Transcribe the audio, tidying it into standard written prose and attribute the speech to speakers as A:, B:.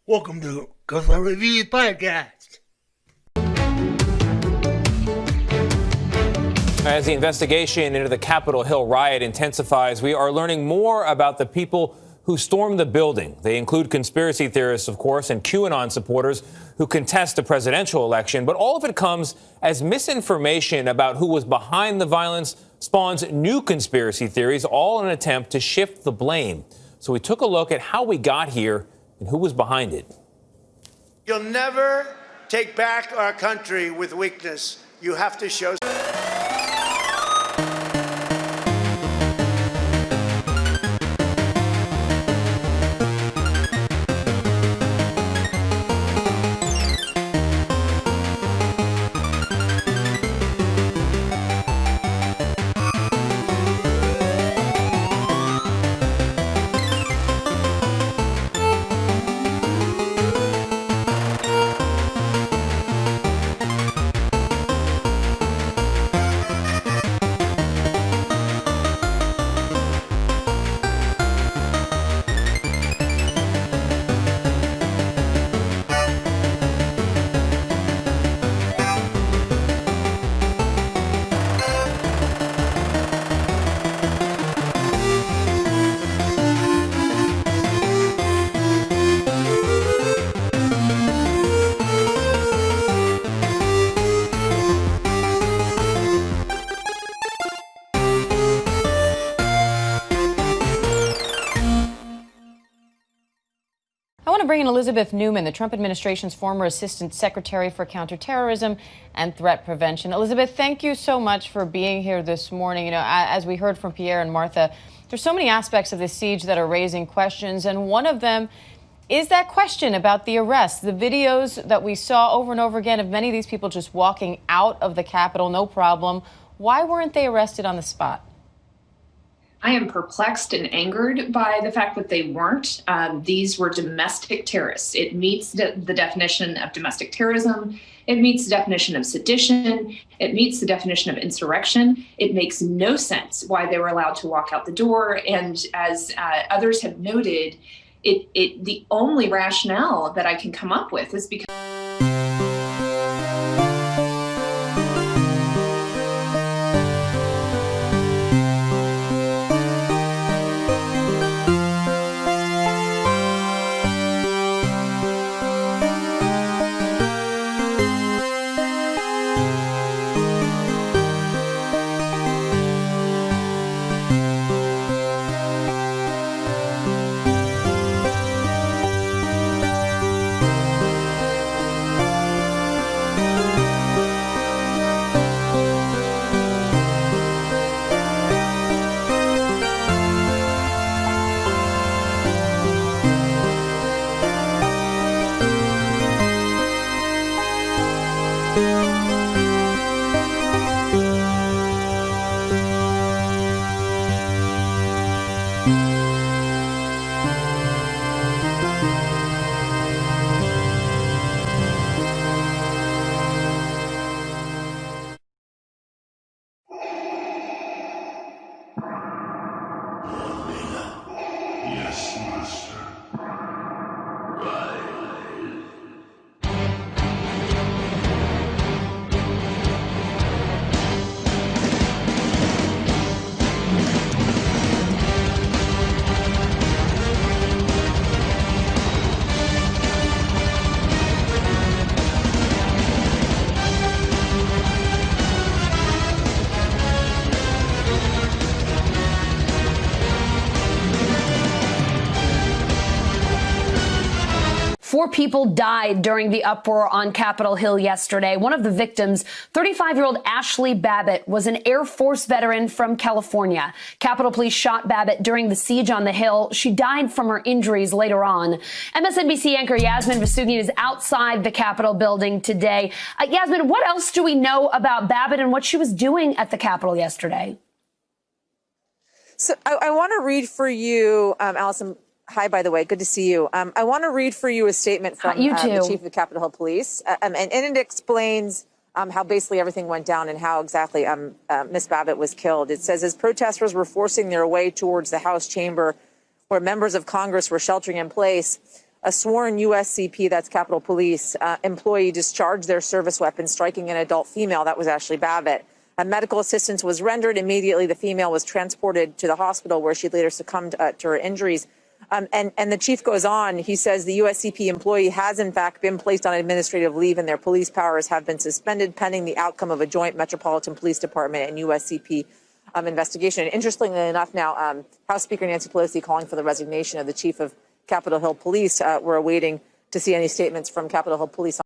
A: Welcome to Coastal Reviews Podcast.
B: As the investigation into the Capitol Hill riot intensifies, we are learning more about the people who stormed the building. They include conspiracy theorists, of course, and QAnon supporters who contest the presidential election. But all of it comes as misinformation about who was behind the violence spawns new conspiracy theories, all in an attempt to shift the blame. So we took a look at how we got here and who was behind it.
C: You'll never take back our country with weakness. You have to show.
D: I want to bring in Elizabeth Newman, the Trump administration's former Assistant Secretary for Counterterrorism and Threat Prevention. Elizabeth, thank you so much for being here this morning. You know, as we heard from Pierre and Martha, there's so many aspects of this siege that are raising questions, and one of them is that question about the arrests. The videos that we saw over and over again of many of these people just walking out of the Capitol, no problem. Why weren't they arrested on the spot?
E: I am perplexed and angered by the fact that they weren't. These were domestic terrorists. It meets the definition of domestic terrorism. It meets the definition of sedition. It meets the definition of insurrection. It makes no sense why they were allowed to walk out the door. And as others have noted, the only rationale that I can come up with is because
F: Four people died during the uproar on Capitol Hill yesterday. One of the victims, 35-year-old Ashley Babbitt, was an Air Force veteran from California. Capitol Police shot Babbitt during the siege on the Hill. She died from her injuries later on. MSNBC anchor Yasmin Vasugian is outside the Capitol building today. Yasmin, what else do we know about Babbitt and what she was doing at the Capitol yesterday?
G: So I want to read for you, Allison. Hi, by the way. Good to see you. I want to read for you a statement from the chief of the Capitol Hill Police. And it explains how basically everything went down and how exactly Miss Babbitt was killed. It says, as protesters were forcing their way towards the House chamber where members of Congress were sheltering in place, a sworn USCP, that's Capitol Police, employee discharged their service weapon, striking an adult female. That was Ashley Babbitt. Medical assistance was rendered. Immediately, the female was transported to the hospital where she later succumbed to her injuries. And the chief goes on. He says the USCP employee has, in fact, been placed on administrative leave and their police powers have been suspended pending the outcome of a joint Metropolitan Police Department and USCP investigation. And interestingly enough, now House Speaker Nancy Pelosi calling for the resignation of the chief of Capitol Hill Police. We're awaiting to see any statements from Capitol Hill Police.